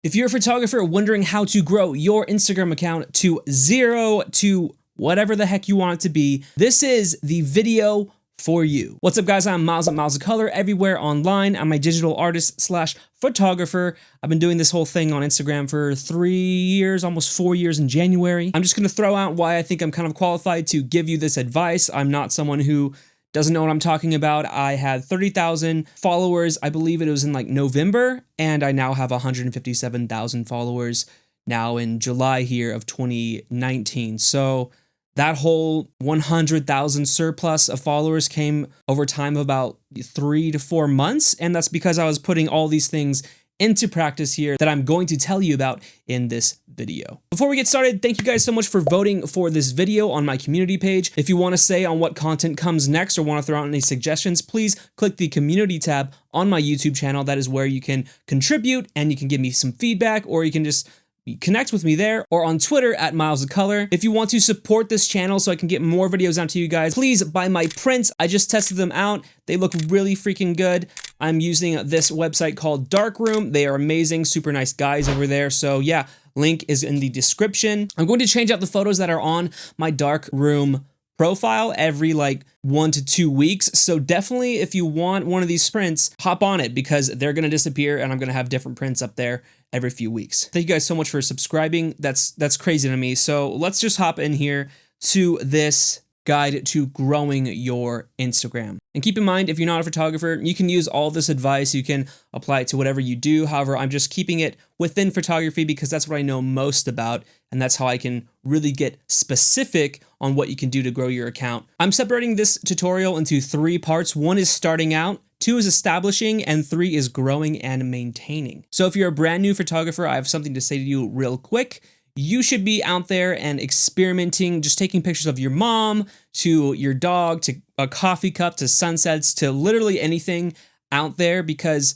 If you're a photographer wondering how to grow your Instagram account to 0 to whatever the heck you want it to be, this is the video for you. What's up, guys? I'm Miles at Miles of Color everywhere online. I'm a digital artist slash photographer. I've been doing this whole thing on Instagram for 3 years, almost 4 years in January. I'm just gonna throw out why I think I'm kind of qualified to give you this advice. I'm not someone who doesn't know what I'm talking about. I had 30,000 followers, I believe it was in like November, and I now have 157,000 followers now in July here of 2019. So that whole 100,000 surplus of followers came over time of about 3 to 4 months, and that's because I was putting all these things into practice here that I'm going to tell you about in this video. Before we get started, thank you guys so much for voting for this video on my community page. If you want to say on what content comes next or want to throw out any suggestions, please click the community tab on my YouTube channel. That is where you can contribute and you can give me some feedback, or you can just connect with me there, or on Twitter at Miles of Color. If you want to support this channel so I can get more videos out to you guys, please buy my prints. I just tested them out. They look really freaking good. I'm using this website called Darkroom. They are amazing, super nice guys over there. So yeah, link is in the description. I'm going to change out the photos that are on my Darkroom profile every like 1 to 2 weeks. So definitely, if you want one of these prints, hop on it because they're gonna disappear and I'm gonna have different prints up there every few weeks. Thank you guys so much for subscribing. That's crazy to me. So let's just hop in here to this guide to growing your Instagram. And keep in mind, if you're not a photographer, you can use all this advice. You can apply it to whatever you do. However, I'm just keeping it within photography because that's what I know most about. And that's how I can really get specific on what you can do to grow your account. I'm separating this tutorial into 3 parts. 1 is starting out, 2 is establishing, and 3 is growing and maintaining. So if you're a brand new photographer, I have something to say to you real quick. You should be out there and experimenting, just taking pictures of your mom, to your dog, to a coffee cup, to sunsets, to literally anything out there, because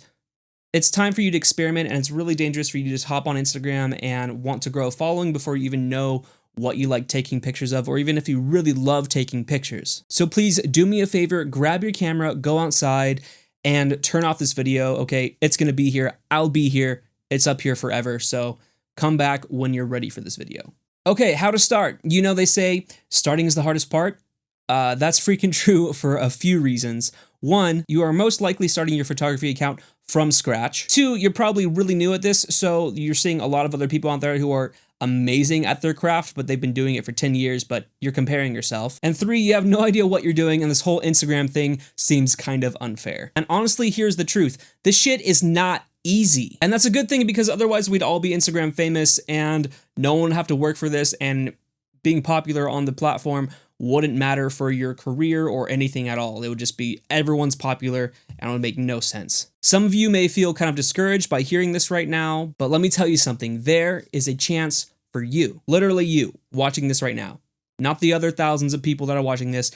it's time for you to experiment, and it's really dangerous for you to just hop on Instagram and want to grow a following before you even know what you like taking pictures of, or even if you really love taking pictures. So please do me a favor, grab your camera, go outside, and turn off this video, okay? It's gonna be here, I'll be here, it's up here forever, so come back when you're ready for this video. Okay, how to start. You know, they say starting is the hardest part. That's freaking true for a few reasons. 1, you are most likely starting your photography account from scratch. 2, you're probably really new at this, so you're seeing a lot of other people out there who are amazing at their craft, but they've been doing it for 10 years, but you're comparing yourself. And 3, you have no idea what you're doing, and this whole Instagram thing seems kind of unfair. And honestly, here's the truth. This shit is not easy. And that's a good thing, because otherwise we'd all be Instagram famous and no one would have to work for this, and being popular on the platform wouldn't matter for your career or anything at all. It would just be everyone's popular and it would make no sense. Some of you may feel kind of discouraged by hearing this right now, but let me tell you something. There is a chance for you, literally you, watching this right now. Not the other thousands of people that are watching this,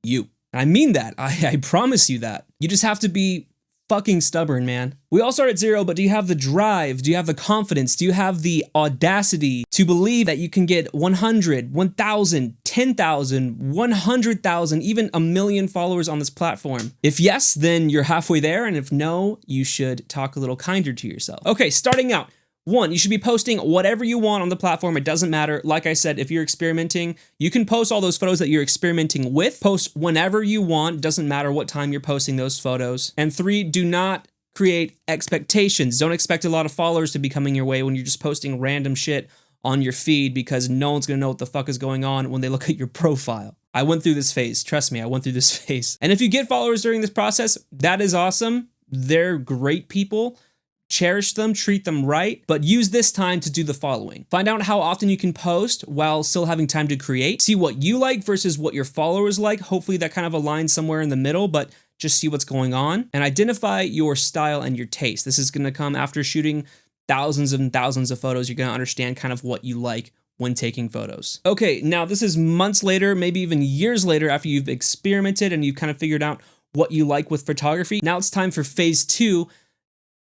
you. And I mean that, I promise you that. You just have to be fucking stubborn, man. We all start at 0, but do you have the drive? Do you have the confidence? Do you have the audacity to believe that you can get 100, 1,000, 10,000, 100,000, even a million followers on this platform? If yes, then you're halfway there, and if no, you should talk a little kinder to yourself. Okay, starting out. 1, you should be posting whatever you want on the platform. It doesn't matter. Like I said, if you're experimenting, you can post all those photos that you're experimenting with. Post whenever you want. Doesn't matter what time you're posting those photos. And 3, do not create expectations. Don't expect a lot of followers to be coming your way when you're just posting random shit on your feed, because no one's gonna know what the fuck is going on when they look at your profile. I went through this phase. Trust me, I went through this phase. And if you get followers during this process, that is awesome. They're great people. Cherish them, treat them right, but use this time to do the following. Find out how often you can post while still having time to create. See what you like versus what your followers like. Hopefully that kind of aligns somewhere in the middle, but just see what's going on. And identify your style and your taste. This is gonna come after shooting thousands and thousands of photos. You're gonna understand kind of what you like when taking photos. Okay, now this is months later, maybe even years later, after you've experimented and you've kind of figured out what you like with photography. Now it's time for phase 2.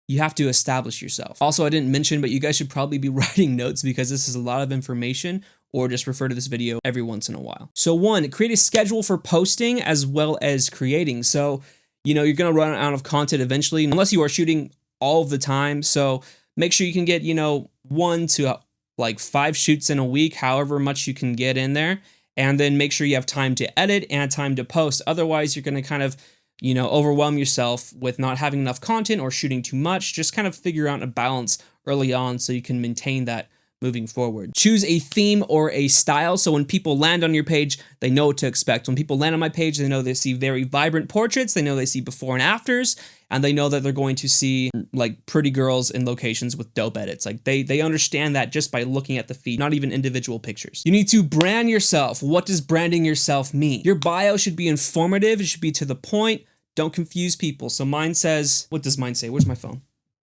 You have to establish yourself. Also, I didn't mention, but you guys should probably be writing notes because this is a lot of information, or just refer to this video every once in a while. So 1, create a schedule for posting as well as creating. So, you know, you're gonna run out of content eventually, unless you are shooting all of the time. So make sure you can get, 1 to like 5 shoots in a week, however much you can get in there. And then make sure you have time to edit and time to post. Otherwise, you're going to kind of, overwhelm yourself with not having enough content or shooting too much. Just kind of figure out a balance early on so you can maintain that moving forward. Choose a theme or a style so when people land on your page, they know what to expect. When people land on my page, they know they see very vibrant portraits, they know they see before and afters, and they know that they're going to see like pretty girls in locations with dope edits. Like they understand that just by looking at the feed, not even individual pictures. You need to brand yourself. What does branding yourself mean? Your bio should be informative, it should be to the point. Don't confuse people. So mine says, what does mine say? Where's my phone?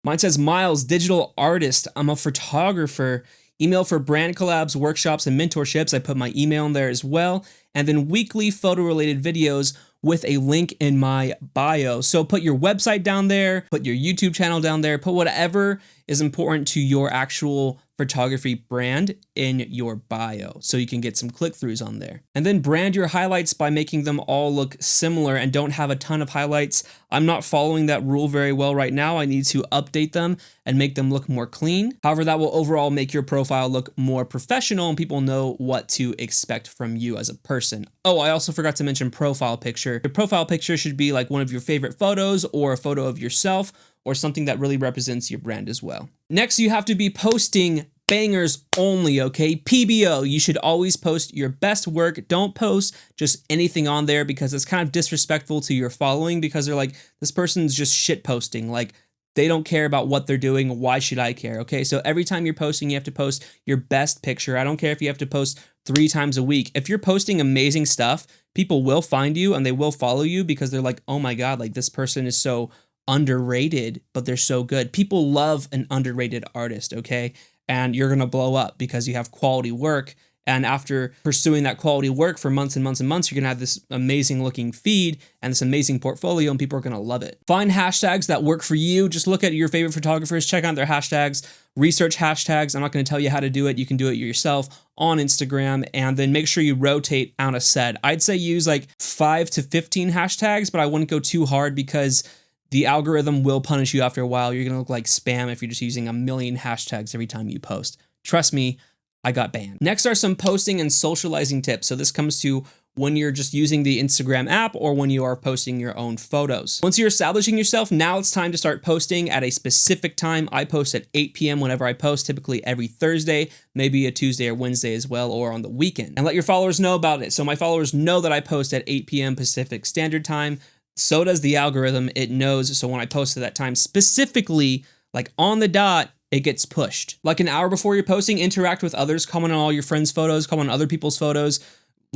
Mine says, Miles, digital artist. I'm a photographer. Email for brand collabs, workshops, and mentorships. I put my email in there as well. And then weekly photo-related videos with a link in my bio. So put your website down there, put your YouTube channel down there, put whatever is important to your actual photography brand in your bio so you can get some click-throughs on there. And then brand your highlights by making them all look similar and don't have a ton of highlights. I'm not following that rule very well right now. I need to update them and make them look more clean. However, that will overall make your profile look more professional and people know what to expect from you as a person. Oh, I also forgot to mention profile picture. Your profile picture should be like one of your favorite photos or a photo of yourself or something that really represents your brand as well. Next, you have to be posting bangers only, okay? PBO, you should always post your best work. Don't post just anything on there because it's kind of disrespectful to your following because they're like, this person's just shit posting. Like, they don't care about what they're doing. Why should I care? Okay, so every time you're posting, you have to post your best picture. I don't care if you have to post 3 times a week. If you're posting amazing stuff, people will find you and they will follow you because they're like, oh my God, like this person is so underrated, but they're so good. People love an underrated artist, okay? And you're gonna blow up because you have quality work. And after pursuing that quality work for months and months and months, you're gonna have this amazing looking feed and this amazing portfolio and people are gonna love it. Find hashtags that work for you. Just look at your favorite photographers, check out their hashtags, research hashtags. I'm not gonna tell you how to do it. You can do it yourself on Instagram and then make sure you rotate out a set. I'd say use like 5 to 15 hashtags, but I wouldn't go too hard because the algorithm will punish you after a while. You're gonna look like spam if you're just using a million hashtags every time you post. Trust me, I got banned. Next are some posting and socializing tips. So this comes to when you're just using the Instagram app or when you are posting your own photos. Once you're establishing yourself, now it's time to start posting at a specific time. I post at 8 p.m. whenever I post, typically every Thursday, maybe a Tuesday or Wednesday as well, or on the weekend. And let your followers know about it. So my followers know that I post at 8 p.m. Pacific Standard Time. So does the algorithm, it knows. So when I post at that time specifically, like on the dot, it gets pushed. Like an hour before you're posting, interact with others, comment on all your friends' photos, comment on other people's photos,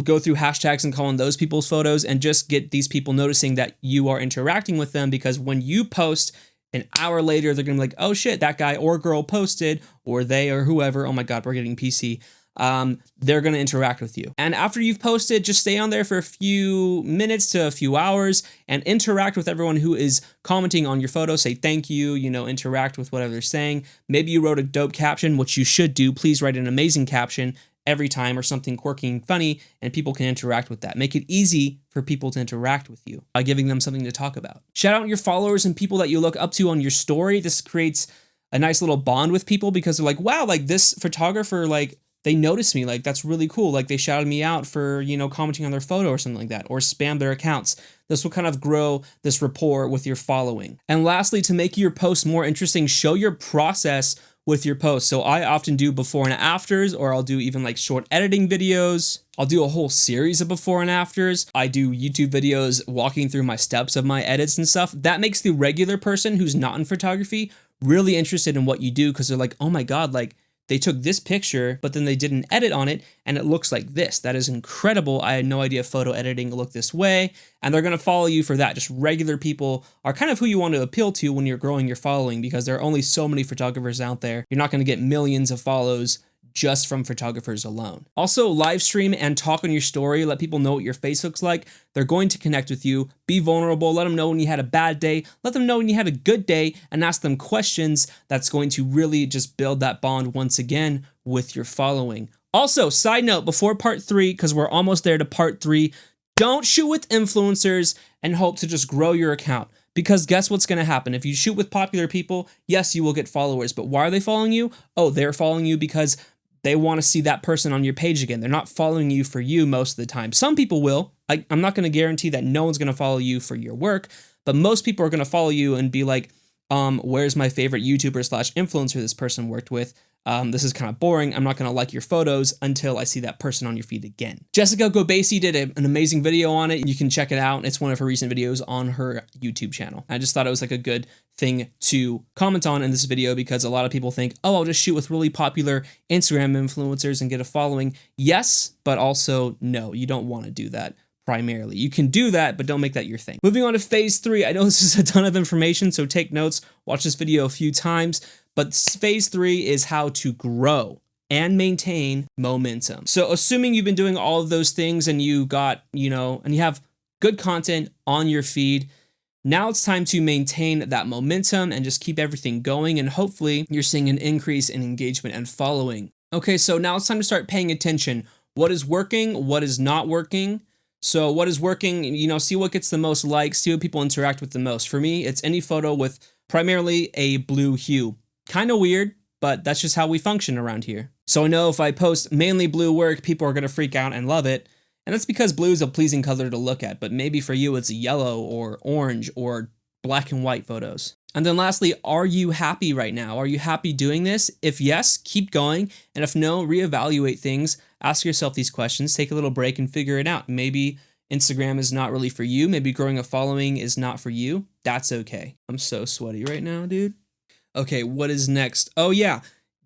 go through hashtags and comment on those people's photos and just get these people noticing that you are interacting with them because when you post an hour later, they're gonna be like, oh shit, that guy or girl posted, or they or whoever, oh my God, we're getting PC. They're going to interact with you. And after you've posted, just stay on there for a few minutes to a few hours and interact with everyone who is commenting on your photo. Say thank you, interact with whatever they're saying. Maybe you wrote a dope caption, which you should do. Please write an amazing caption every time or something quirky and funny, and people can interact with that. Make it easy for people to interact with you by giving them something to talk about. Shout out your followers and people that you look up to on your story. This creates a nice little bond with people because they're like, wow, like this photographer, like, they noticed me, like that's really cool. Like they shouted me out for, commenting on their photo or something like that, or spam their accounts. This will kind of grow this rapport with your following. And lastly, to make your posts more interesting, show your process with your posts. So I often do before and afters, or I'll do even like short editing videos. I'll do a whole series of before and afters. I do YouTube videos walking through my steps of my edits and stuff. That makes the regular person who's not in photography really interested in what you do because they're like, oh my God, like, they took this picture, but then they did an edit on it, and it looks like this. That is incredible. I had no idea photo editing looked this way, and they're going to follow you for that. Just regular people are kind of who you want to appeal to when you're growing your following because there are only so many photographers out there. You're not going to get millions of follows just from photographers alone. Also, live stream and talk on your story. Let people know what your face looks like. They're going to connect with you. Be vulnerable. Let them know when you had a bad day. Let them know when you had a good day and ask them questions. That's going to really just build that bond once again with your following. Also, side note, before part 3, because we're almost there to part 3, don't shoot with influencers and hope to just grow your account. Because guess what's going to happen? If you shoot with popular people, yes, you will get followers, but why are they following you? Oh, they're following you because they want to see that person on your page again. They're not following you for you most of the time. Some people will. I'm not going to guarantee that no one's going to follow you for your work, but most people are going to follow you and be like, where's my favorite YouTuber / influencer this person worked with? This is kind of boring. I'm not going to like your photos until I see that person on your feed again. Jessica Gobasi did an amazing video on it. You can check it out. It's one of her recent videos on her YouTube channel. I just thought it was like a good thing to comment on in this video because a lot of people think, oh, I'll just shoot with really popular Instagram influencers and get a following. Yes, but also no, you don't want to do that. Primarily. You can do that, but don't make that your thing. Moving on to phase 3. I know this is a ton of information, so take notes, watch this video a few times, but phase 3 is how to grow and maintain momentum. So assuming you've been doing all of those things and you got, and you have good content on your feed, now it's time to maintain that momentum and just keep everything going, and hopefully you're seeing an increase in engagement and following. Okay, so now it's time to start paying attention. What is working? What is not working? So what is working, see what gets the most likes, see what people interact with the most. For me, it's any photo with primarily a blue hue. Kind of weird, but that's just how we function around here. So I know if I post mainly blue work, people are going to freak out and love it. And that's because blue is a pleasing color to look at, but maybe for you it's yellow or orange or black and white photos. And then lastly, are you happy right now? Are you happy doing this? If yes, keep going. And if no, reevaluate things. Ask yourself these questions, take a little break and figure it out. Maybe Instagram is not really for you. Maybe growing a following is not for you. That's okay. I'm so sweaty right now, dude. Okay, what is next? Oh yeah,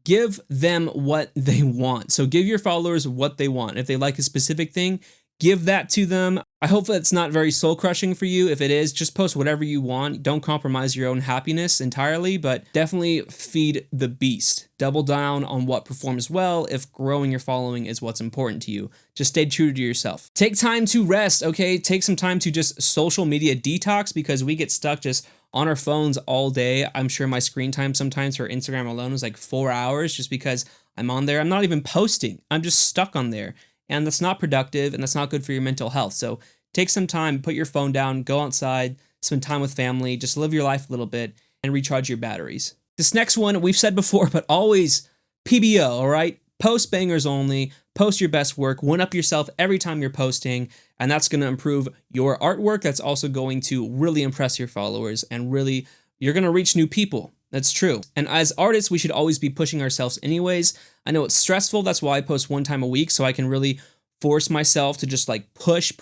give them what they want. So give your followers what they want. If they like a specific thing, give that to them. I hope that's not very soul crushing for you. If it is, just post whatever you want. Don't compromise your own happiness entirely, but definitely feed the beast. Double down on what performs well if growing your following is what's important to you. Just stay true to yourself. Take time to rest, okay? Take some time to just social media detox because we get stuck just on our phones all day. I'm sure my screen time sometimes for Instagram alone is like 4 hours just because I'm on there. I'm not even posting. I'm just stuck on there. And that's not productive and that's not good for your mental health. So take some time, put your phone down, go outside, spend time with family, just live your life a little bit and recharge your batteries. This next one we've said before, but always PBO, all right? Post bangers only, post your best work, one up yourself every time you're posting, and that's going to improve your artwork. That's also going to really impress your followers and really, you're going to reach new people. That's true. And as artists, we should always be pushing ourselves anyways. I know it's stressful. That's why I post 1 time a week so I can really force myself to just like push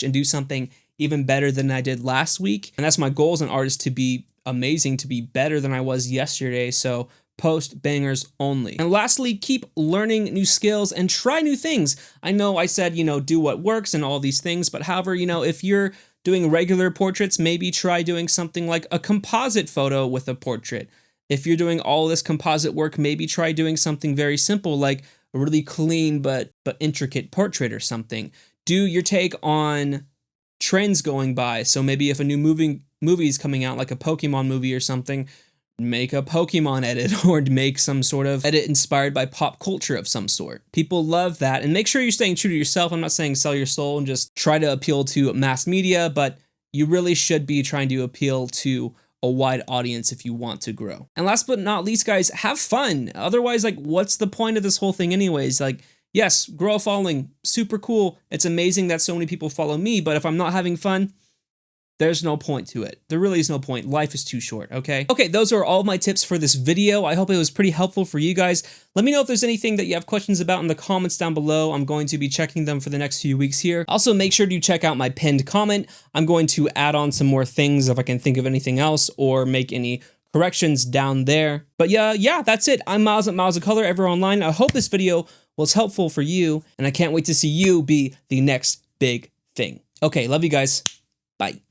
and do something even better than I did last week. And that's my goal as an artist, to be amazing, to be better than I was yesterday. So post bangers only. And lastly, keep learning new skills and try new things. I know I said, do what works and all these things, but however, if you're doing regular portraits, maybe try doing something like a composite photo with a portrait. If you're doing all this composite work, maybe try doing something very simple like a really clean but intricate portrait or something. Do your take on trends going by. So maybe if a new movie is coming out, like a Pokemon movie or something, make a Pokemon edit or make some sort of edit inspired by pop culture of some sort. People love that. And make sure you're staying true to yourself. I'm not saying sell your soul and just try to appeal to mass media, but you really should be trying to appeal to a wide audience if you want to grow. And last but not least, guys, have fun. Otherwise, what's the point of this whole thing anyways? Yes, grow a following, super cool. It's amazing that so many people follow me, but if I'm not having fun, there's no point to it. There really is no point. Life is too short, okay? Okay, those are all my tips for this video. I hope it was pretty helpful for you guys. Let me know if there's anything that you have questions about in the comments down below. I'm going to be checking them for the next few weeks here. Also, make sure to check out my pinned comment. I'm going to add on some more things if I can think of anything else or make any corrections down there. But yeah, that's it. I'm Miles at Miles of Color, everywhere online. I hope this video was helpful for you, and I can't wait to see you be the next big thing. Okay, love you guys. Bye.